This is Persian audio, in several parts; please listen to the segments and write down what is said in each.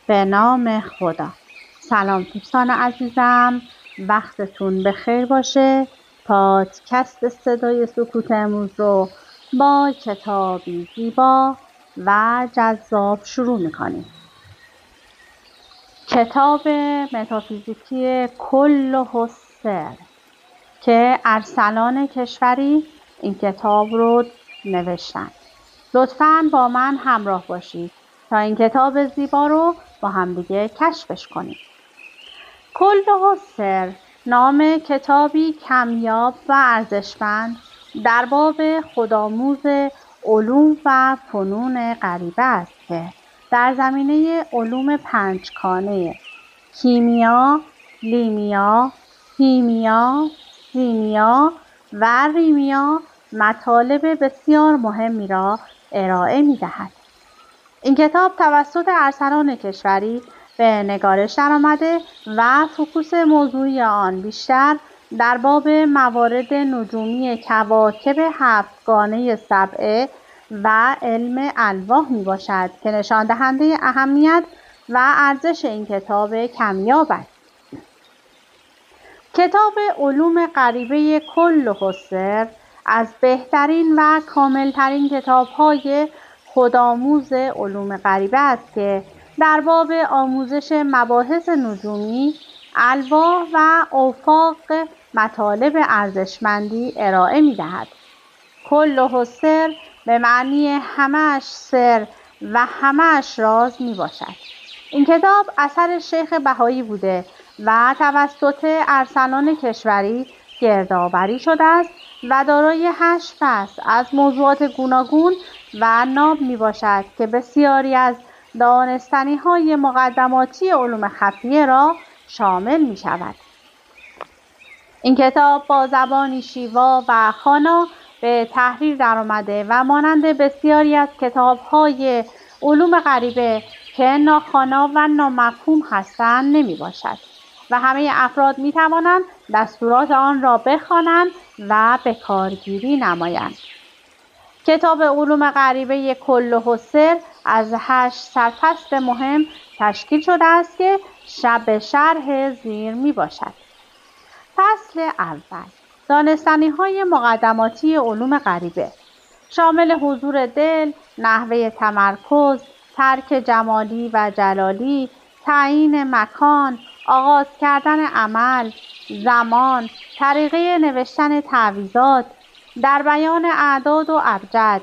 به نام خدا. سلام دوستان عزیزم، وقتتون بخیر باشه. پادکست صدای سکوت امروز رو با کتابی زیبا و جذاب شروع میکنیم. کتاب متافیزیکی کل و سر که ارسلان کشوری این کتاب رو نوشتن. لطفاً با من همراه باشید تا این کتاب زیبا رو با همدیگه کشفش کنیم. کل و سر نام کتابی کمیاب و ارزشمند در باب خودآموز علوم و فنون غریبه است که در زمینه علوم پنجگانه کیمیا، لیمیا، هیمیا، سیمیا و ریمیا مطالب بسیار مهمی را ارائه می‌دهد. این کتاب توسط ارسلان کشوری به نگارش درآمده و فوکوس موضوعی آن بیشتر در باب موارد نجومی کواکب هفتگانه سبعه و علم الواح می باشد که نشان دهنده اهمیت و ارزش این کتاب کمیاب است. کتاب علوم غریبه کل و سر از بهترین و کاملترین کتاب‌های خودآموز علوم غریبه است که در باب آموزش مباحث نجومی، الواح و آفاق مطالب ارزشمندی ارائه می‌دهد. کل و سر به معنی همه‌اش سر و همه‌اش راز میباشد. این کتاب اثر شیخ بهایی بوده و توسط ارسلان کشوری گردآوری شده است و دارای 8 فصل از موضوعات گوناگون و ناب می باشد که بسیاری از دانستنی‌های مقدماتی علوم خفیه را شامل می شود. این کتاب با زبانی شیوا و خوانا به تحریر درآمده و مانند بسیاری از کتاب‌های علوم غریبه که ناخوانا و نامفهوم هستند نمی باشد و همه افراد می توانند دستورات آن را بخوانند و به کارگیری نمایند. کتاب علوم غریبه کل و سر از 8 سرفصل مهم تشکیل شده است که شب شرح زیر می باشد. فصل اول، دانستنی‌های مقدماتی علوم غریبه، شامل حضور دل، نحوه تمرکز، ترک جمالی و جلالی، تعیین مکان، آغاز کردن عمل، زمان، طریقه نوشتن تعویضات، در بیان اعداد و ابجد،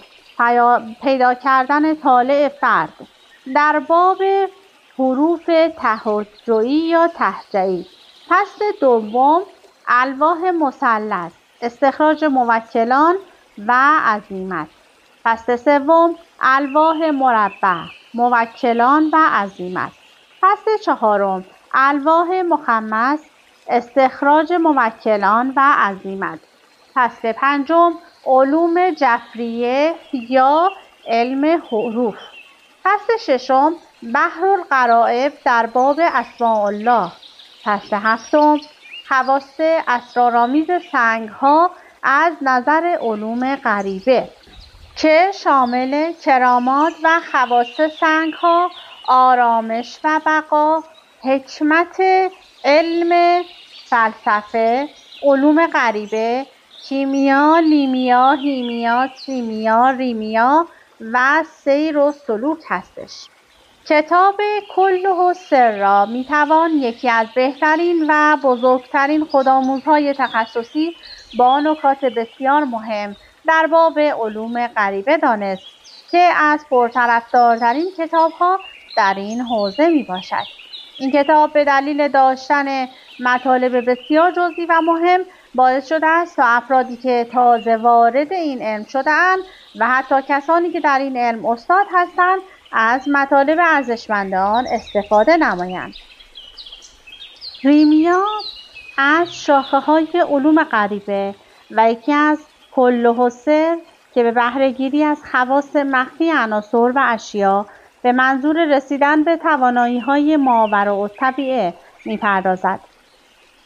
پیدا کردن طالع فرد، در باب حروف تهجئی یا تهجئی. فصل دوم، الواح مثلث، استخراج موکلان و عزیمت. فصل سوم، الواح مربع، موکلان و عزیمت. فصل چهارم، الواح مخمس، استخراج موکلان و عزیمت. فصل پنجم، علوم جفریه یا علم حروف. فصل ششم، بحر الغرائب در باب اسماء الله. فصل هفتم، خواص اسرارآمیز سنگ‌ها از نظر علوم غریبه که شامل کرامات و خواص سنگ‌ها، آرامش و بقا، حکمت علم فلسفه، علوم غریبه، کیمیا، لیمیا، هیمیا، سیمیا، ریمیا و سیر و سلوک هستش. کتاب کل و سر را میتوان یکی از بهترین و بزرگترین خودآموزهای تخصصی با نکات بسیار مهم در باب علوم غریبه دانست که از پرطرفدارترین کتاب‌ها در این حوزه میباشد. این کتاب به دلیل داشتن مطالب بسیار جزئی و مهم باعث شده است تا افرادی که تازه وارد این علم شده‌اند و حتی کسانی که در این علم استاد هستند از مطالب ارزشمند آن استفاده نمایند. ریمیا از شاخه‌های علوم غریبه و یکی از کل و سر که به بهره‌گیری از خواص مخفی عناصر و اشیا به منظور رسیدن به توانایی‌های ماوراءالطبیعه می‌پردازد.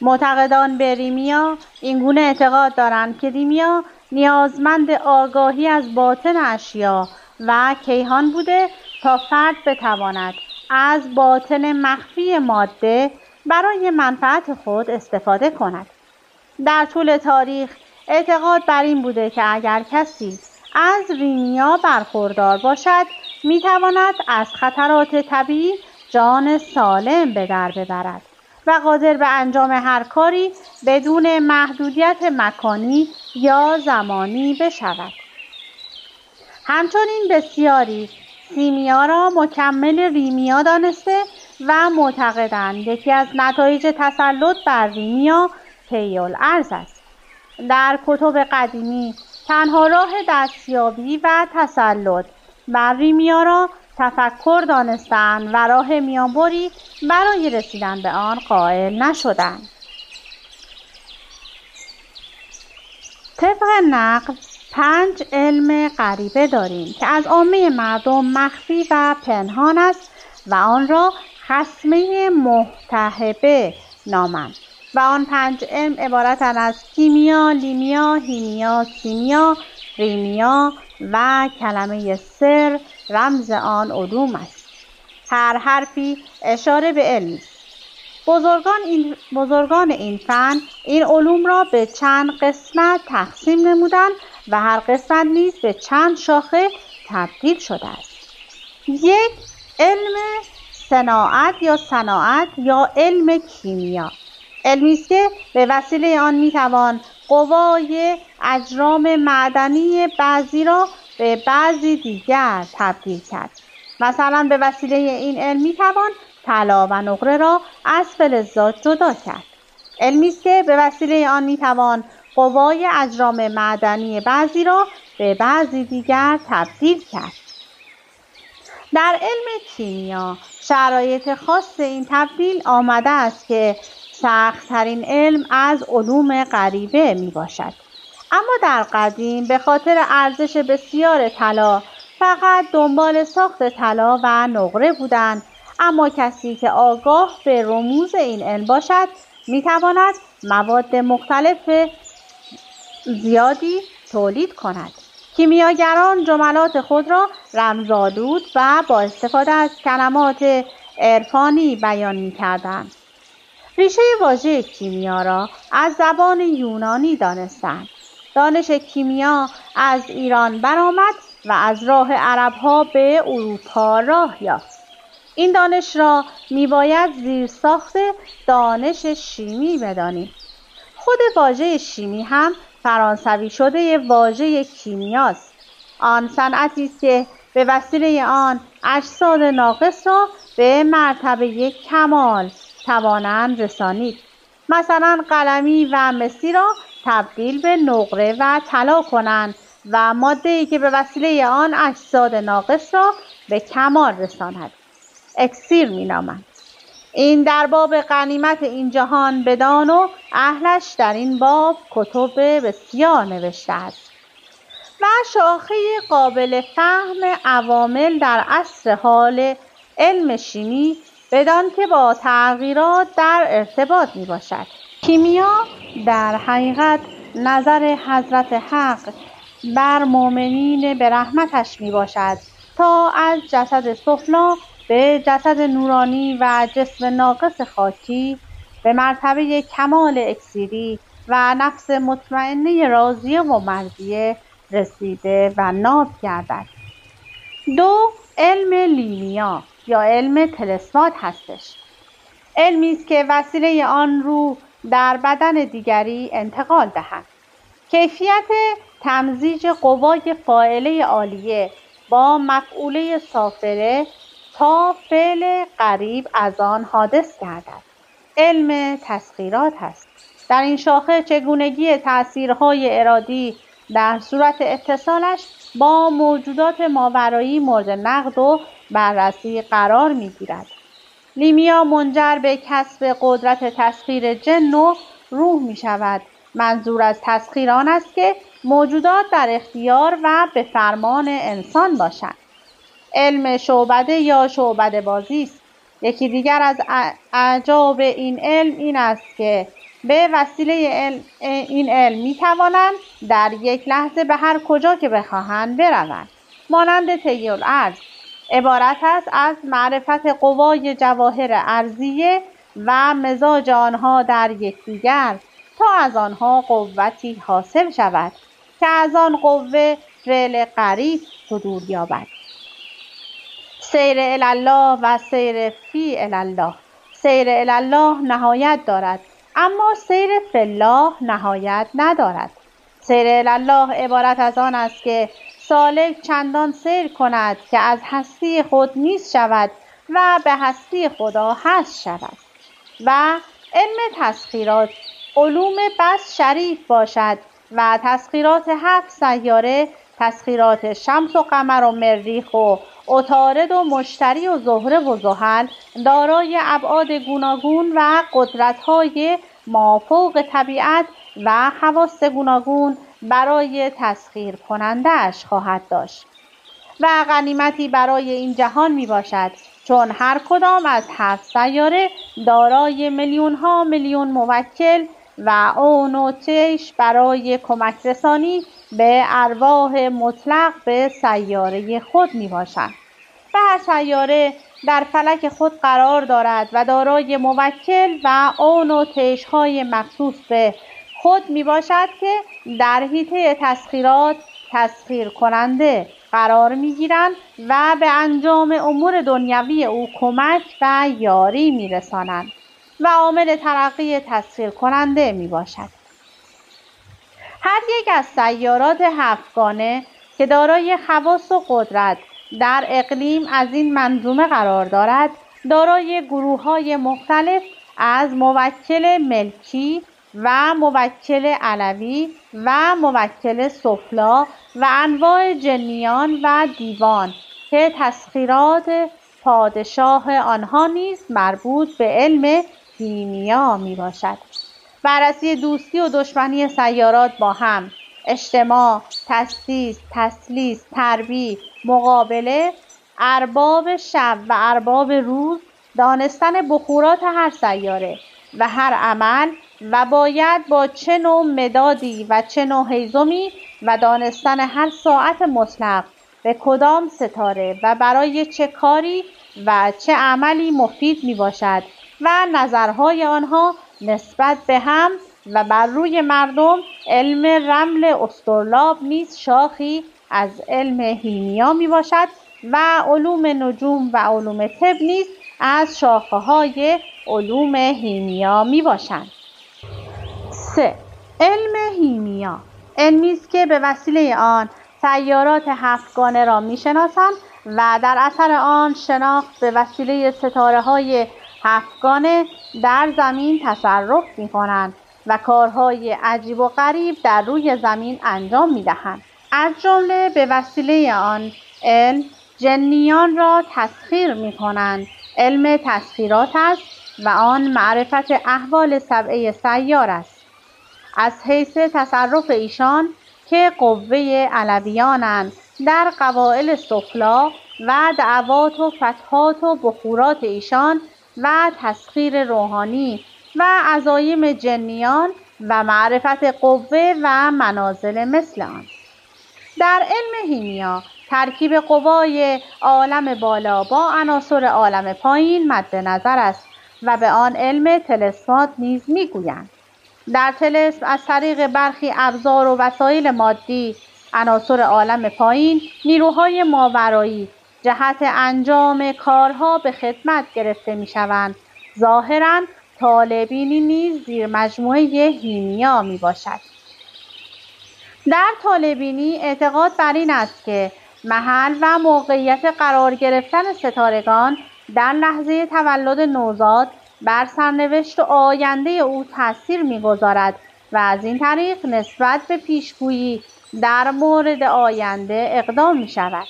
معتقدان به ریمیا این گونه اعتقاد دارند که ریمیا نیازمند آگاهی از باطن اشیا و کیهان بوده تا فرد بتواند از باطن مخفی ماده برای منفعت خود استفاده کند. در طول تاریخ اعتقاد بر این بوده که اگر کسی از ریمیا برخوردار باشد میتواند از خطرات طبیعی جان سالم به در ببرد و قادر به انجام هر کاری بدون محدودیت مکانی یا زمانی بشود. همچنین بسیاری سیمیا را مکمل ریمیا دانسته و معتقدند یکی از نتایج تسلط بر ریمیا طی الارض است. در کتب قدیمی تنها راه دستیابی و تسلط بر ریمیا را تفکر دانستند و راه میانبری برای رسیدن به آن قائل نشدند. طبق نقل 5 علم غریبه داریم که از عامه مردم مخفی و پنهان است و آن را خصمه محتهبه نامند و آن 5 علم عبارتند از کیمیا، لیمیا، هیمیا، سیمیا، ریمیا و کلمه سر رمز آن علوم است. هر حرفی اشاره به علمی است. بزرگان این فن این علوم را به چند قسمت تقسیم نمودند و هر قسمت نیز به چند شاخه تبدیل شده است. 1. علم صناعت یا علم کیمیا. علمی است که به وسیله آن میتوان قوای اجرام معدنی بعضی را به بعضی دیگر تبدیل کرد. مثلا به وسیله این علم میتوان طلا و نقره را از فلزات جدا کرد. علمی است که به وسیله آن میتوان قوای اجرام معدنی بعضی را به بعضی دیگر تبدیل کرد. در علم کیمیا شرایط خاص این تبدیل آمده است که سخت‌ترین علم از علوم غریبه می باشد. اما در قدیم به خاطر ارزش بسیار طلا فقط دنبال ساخت طلا و نقره بودند، اما کسی که آگاه به رموز این علم باشد می تواند مواد مختلف زیادی تولید کند. کیمیاگران جملات خود را رمزآلود و با استفاده از کلمات عرفانی بیان می کردند. ریشه واژه کیمیا را از زبان یونانی دانستند. دانش کیمیا از ایران برآمد و از راه عربها به اروپا راه یافت. این دانش را میباید زیرساخت دانش شیمی بدانیم. خود واژه شیمی هم فرانسوی شده واژه کیمیاست. آن صنعتی است که به وسیله آن اجساد ناقص را به مرتبه کمال توانند رسانید. مثلا قلمی و مسی را تبدیل به نقره و طلا کنند و ماده‌ای که به وسیله آن اجساد ناقص را به کمال رساند. اکسیر می‌نامند. این در باب غنیمت این جهان بدان و اهلش در این باب کتب بسیار نوشته است. و شاخه قابل فهم عوامل در عصر حال علم شیمی بدان که با تغییرات در ارتباط می باشد. کیمیا در حقیقت نظر حضرت حق بر مؤمنین به رحمتش می باشد تا از جسد سفلی به جسد نورانی و جسم ناقص خاکی به مرتبه کمال اکسیری و نفس مطمئنه راضیه و مرضیه رسیده و ناب گردد. 2. علم لیمیا یا علم طلسمات هستش. علمی است که وسیله آن روح در بدن دیگری انتقال دهد. کیفیت تمزیج قوای فاعله عالیه با مفعوله سافله تا فعل قریب از آن حادث گردد. علم تسخیرات است. در این شاخه چگونگی تأثیرهای ارادی در صورت اتصالش با موجودات ماورایی مورد نقد و بررسی قرار می‌گیرد. لیمیا منجر به کسب قدرت تسخیر جن و روح می‌شود. منظور از تسخیر آن است که موجودات در اختیار و به فرمان انسان باشند. علم شعبده یا شعبده بازی است. یکی دیگر از اعجاب این علم این است که به وسیله این علم می توانند در یک لحظه به هر کجا که بخواهند بروند. مانند طی الارض عبارت است از معرفت قوای جواهر ارضیه و مزاج آنها در یکدیگر تا از آنها قوتی حاصل شود که از آن قوه فعل قریب صدور یابد. سیر الله و سیر فی الله. سیر الله نهایت دارد، اما سیر فی الله نهایت ندارد. سیر الله عبارت از آن است که سالک چندان سیر کند که از هستی خود نیست شود و به هستی خدا هست شود. و علم تسخیرات علوم بس شریف باشد و تسخیرات 7 سیاره، تسخیرات شمس و قمر و مریخ و عطارد و مشتری و زهره و زحل دارای ابعاد گوناگون و قدرت‌های مافوق طبیعت و خواص گوناگون برای تسخیر کننده‌اش خواهد داشت و غنیمتی برای این جهان می باشد، چون هر کدام از 7 سیاره دارای میلیون‌ها میلیون موکل و عون و طیش برای کمک رسانی به ارواح مطلق به سیاره خود می باشد. و هر سیاره در فلک خود قرار دارد و دارای موکل و عون و طیش‌های مخصوص به خود می باشد که در حیطه تسخیرات تسخیر کننده قرار می گیرند و به انجام امور دنیوی او کمک و یاری می رسانند و عامل ترقی تسخیر کننده می باشد. هر یک از سیارات 7گانه که دارای خواص و قدرت در اقلیم از این منظومه قرار دارد، دارای گروه‌های مختلف از موکل ملکی و موکل علوی و موکل سفلا و انواع جنیان و دیوان که تسخیرات پادشاه آنها نیز مربوط به علم کیمیا می باشد. بررسی دوستی و دشمنی سیارات با هم، اجتماع، تسدیس، تسلیس، تربیع، مقابله، ارباب شب و ارباب روز، دانستن بخورات هر سیاره و هر عمل و باید با چه نوع مدادی و چه نوع هیزمی و دانستن هر ساعت مطلق به کدام ستاره و برای چه کاری و چه عملی مفید می باشد و نظرهای آنها نسبت به هم و بر روی مردم. علم رمل استرلاب نیز شاخی از علم هیمیا می باشد و علوم نجوم و علوم طب نیز از شاخه‌های علوم هیمیا می باشند. 3. علم هیمیا علمی است که به وسیله آن سیارات 7گانه را می شناسند و در اثر آن شناخت به وسیله ستاره‌های 7گانه در زمین تصرف می کنند و کارهای عجیب و غریب در روی زمین انجام می دهند. از جمله به وسیله آن علم جنیان را تسخیر می کنند. علم تسخیرات است و آن معرفت احوال 7 سیار است. از حیث تصرف ایشان که قوه علویانند در قبایل سفلا و دعوات و فتحات و بخورات ایشان و تسخیر روحانی و عزایم جنیان و معرفت قوه و منازل مثل آن. در علم هیمیا ترکیب قوای عالم بالا با عناصر عالم پایین مد نظر است و به آن علم طلسمات نیز میگویند. در طلسم از طریق برخی ابزار و وسایل مادی عناصر عالم پایین نیروهای ماورایی جهت انجام کارها به خدمت گرفته می شوند. ظاهراً طالع‌بینی نیز زیر مجموعه هیمیا می باشد. در طالع‌بینی اعتقاد بر این است که محل و موقعیت قرار گرفتن ستارگان در لحظه تولد نوزاد بر سرنوشت و آینده او تأثیر می‌گذارد و از این طریق نسبت به پیشگویی در مورد آینده اقدام می‌شود.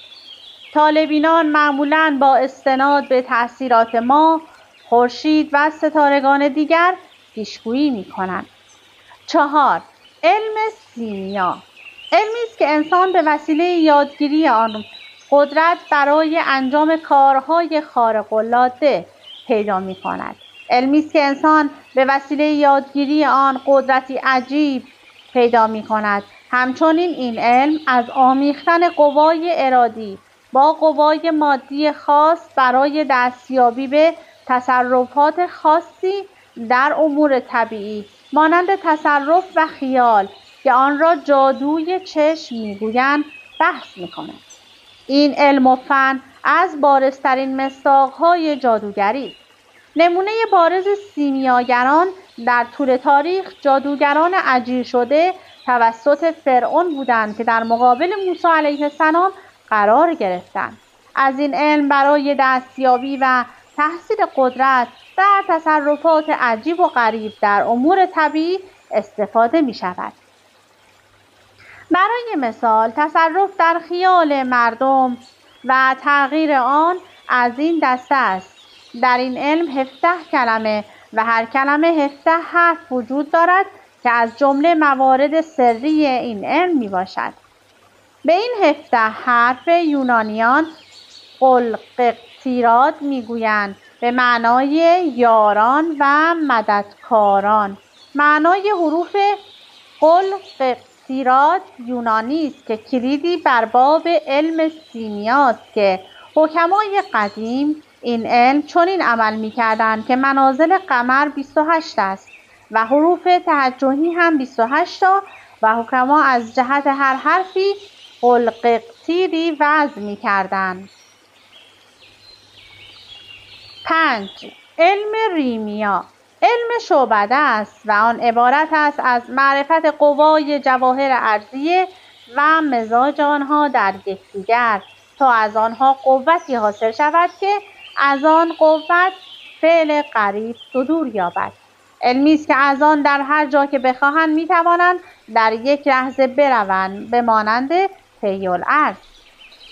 طالع‌بینان معمولاً با استناد به تأثیرات ماه، خورشید و ستارگان دیگر پیشگویی می‌کنند. 4. علم سیمیا علمی است که انسان به وسیله یادگیری آن قدرت برای انجام کارهای خارق‌العاده پیدا می‌کند. علمی است که انسان به وسیله یادگیری آن قدرتی عجیب پیدا می‌کند. همچنین این علم از آمیختن قوای ارادی با قوای مادی خاص برای دستیابی به تصرفات خاصی در امور طبیعی مانند تصرف و خیال که آن را جادوی چشم می‌گویند بحث می‌کند. این علم و فن از بارزترین مصداق‌های جادوگری است. نمونه بارز سیمیاگران در طول تاریخ جادوگران اجیر شده توسط فرعون بودند که در مقابل موسی علیه السلام قرار گرفتند. از این علم برای دستیابی و تحصیل قدرت در تصرفات عجیب و غریب در امور طبیعی استفاده می شود. برای مثال تصرف در خیال مردم و تغییر آن از این دسته است. در این علم 17 کلمه و هر کلمه 17 حرف وجود دارد که از جمله موارد سری این علم می باشد. به این 17 حرف یونانیان قلقتیراد می گویند به معنای یاران و مددکاران. معنای حروف قلقتیراد یونانی است که کلیدی بر باب علم سیمیاست که حکمای قدیم این علم چنین عمل می‌کردند که منازل قمر 28 است و حروف تهجهی هم 28 تا و حکما از جهت هر حرفی قلقتیری وضع می‌کردند. 5. علم ریمیا علم شعبده است و آن عبارت است از معرفت قوای جواهر ارضیه و مزاج آنها در یکدیگر تا از آنها قوتی حاصل شود که از آن قوت فعل غریب صدور یابد. علمی است که از آن در هر جا که بخواهند میتوانند در یک لحظه بروند بمانند طی الارض.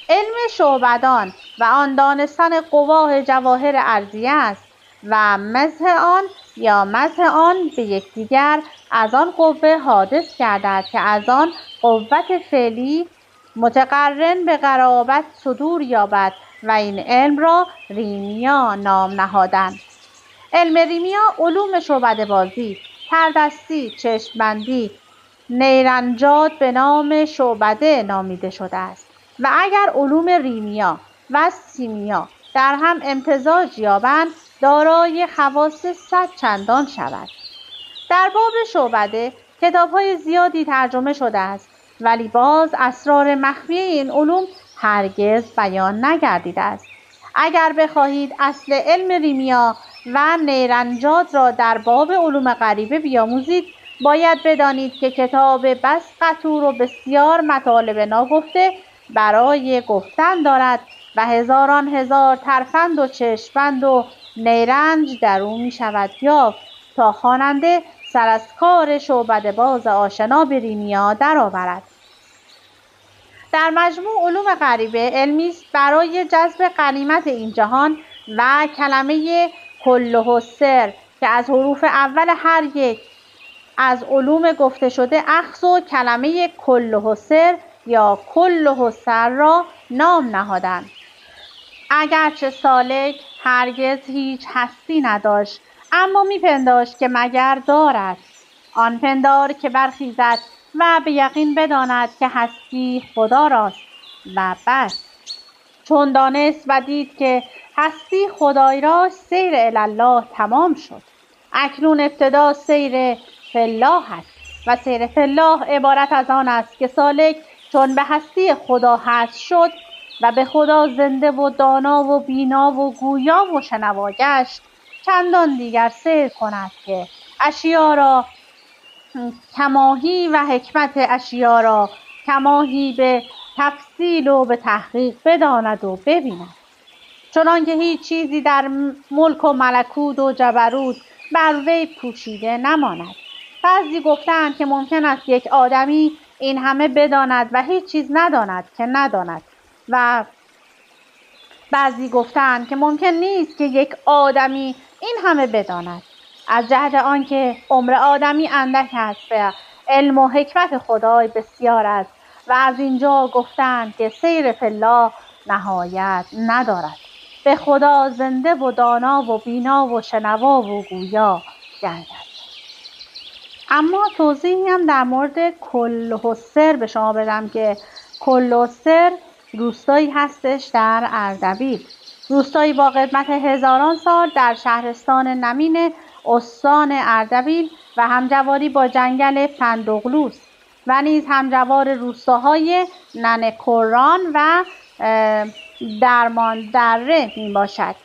علم شعبدان و آن دانستن قوای جواهر ارضیه است و مزح آن یا مزح آن به یکدیگر از آن قوه حادث گردد که از آن قوت فعلی متقرن به قرابت صدور یابد و این علم را ریمیا نام نهادند. علم ریمیا علوم شعبده بازی، تردستی، چشمبندی، نیرنجات به نام شعبده نامیده شده است و اگر علوم ریمیا و سیمیا در هم امتزاج یابند دارای خواص 100 چندان شود. در باب شعبده کتاب‌های زیادی ترجمه شده است ولی باز اسرار مخفی این علوم هرگز بیان نگردیده است. اگر بخواهید اصل علم ریمیا و نیرنجات را در باب علوم غریبه بیاموزید باید بدانید که کتاب بس قطور و بسیار مطالب ناگفته برای گفتن دارد و هزاران هزار ترفند و چشم‌بند و نیرنج در او می شود یافت تا خواننده سر از کار شعبده باز آشنا به ریمیا درآورد. در مجموع علوم غریبه علمی است برای جذب غنیمت این جهان و کلمه کله السر که از حروف اول هر یک از علوم گفته شده اخذ و کلمه کله السر یا کله السر را نام نهادند. اگرچه سالک هرگز هیچ هستی نداشت اما میپنداشت که مگر دارد. آن پندار که برخیزد و به یقین بداند که هستی خدا راست و بس. چون دانست و دید که هستی خدای راست سیر الله تمام شد. اکنون ابتدا سیر فالله است و سیر فالله عبارت از آن است که سالک چون به هستی خدا هست شد و به خدا زنده و دانا و بینا و گویا و شنوا گشت چندان دیگر سیر کند که اشیا را کماهی و حکمت اشیا را کماهی به تفصیل و به تحقیق بداند و ببیند. چنانکه هیچ چیزی در ملک و ملکوت و جبروت بر وی پوشیده نماند. بعضی گفتند که ممکن است یک آدمی این همه بداند و هیچ چیز نداند که نداند و بعضی گفتند که ممکن نیست که یک آدمی این همه بداند از جهت آنکه عمر آدمی اندک است و علم و حکمت خدای بسیار است و از اینجا گفتند که سیر فالله نهایت ندارد. به خدا زنده و دانا و بینا و شنوا و گویا گردد. اما توضیحی هم در مورد کله السر به شما بدم که کله السر روستایی هستش در اردبیل. روستایی با قدمت هزاران سال در شهرستان نمین استان اردبیل و همجواری با جنگل فندقلوست و نیز همجوار روستاهای ننه‌کران و درماندره می باشد.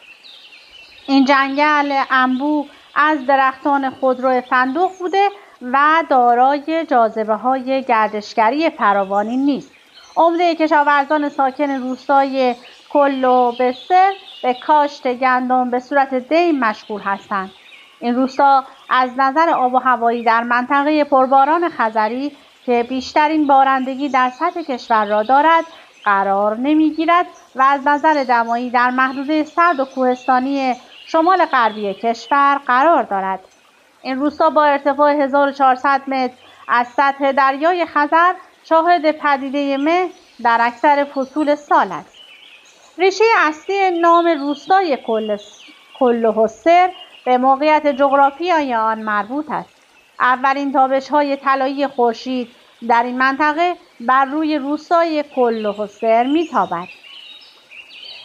این جنگل انبوه از درختان خودرو فندق بوده و دارای جاذبه‌های گردشگری فراوانی نیست. عمده کشاورزان ساکن روستای کلوبستر به کاشت گندم به صورت دیم مشغول هستند. این روستا از نظر آب و هوایی در منطقه پرباران خزری که بیشترین بارندگی در سطح کشور را دارد قرار نمیگیرد و از نظر دمایی در محدوده سرد و کوهستانی شمال غربی کشور قرار دارد. این روستا با ارتفاع 1400 متر از سطح دریای خزر شاهد پدیده مه در اکثر فصول سال است. ریشه اصلی نام روستای کلوحسر به موقعیت جغرافیایی آن مربوط است. اولین تابش‌های طلایی خورشید در این منطقه بر روی روستای کلوحسر می‌تابد.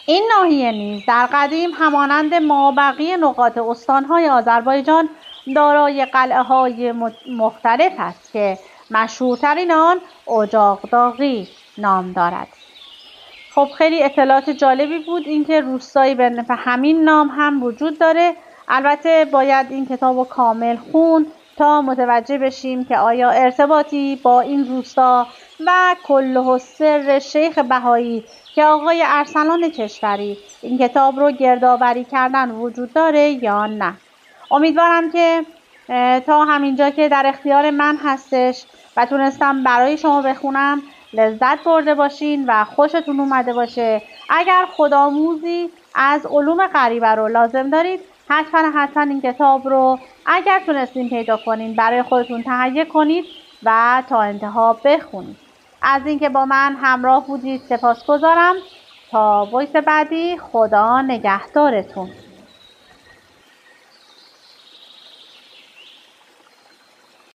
این ناحیه نیز در قدیم همانند مابقی نقاط استان‌های آذربایجان دارای قلعه‌های مختلف است که مشهورترین آن اجاقداغی نام دارد. خب خیلی اطلاعات جالبی بود اینکه روستایی به همین نام هم وجود داره. البته باید این کتاب رو کامل خوند تا متوجه بشیم که آیا ارتباطی با این روستا و کلوحسر شیخ بهایی که آقای ارسلان کشوری این کتاب رو گردآوری کردن وجود داره یا نه. امیدوارم که تا همینجا که در اختیار من هستش و تونستم برای شما بخونم لذت برده باشین و خوشتون اومده باشه. اگر خودآموزی از علوم غریبه رو لازم دارید حتما این کتاب رو اگر تونستین پیدا کنین برای خودتون تهیه کنید و تا انتها بخونید. از اینکه با من همراه بودید سپاسگزارم. تا وایس بعدی، خدا نگهدارتون.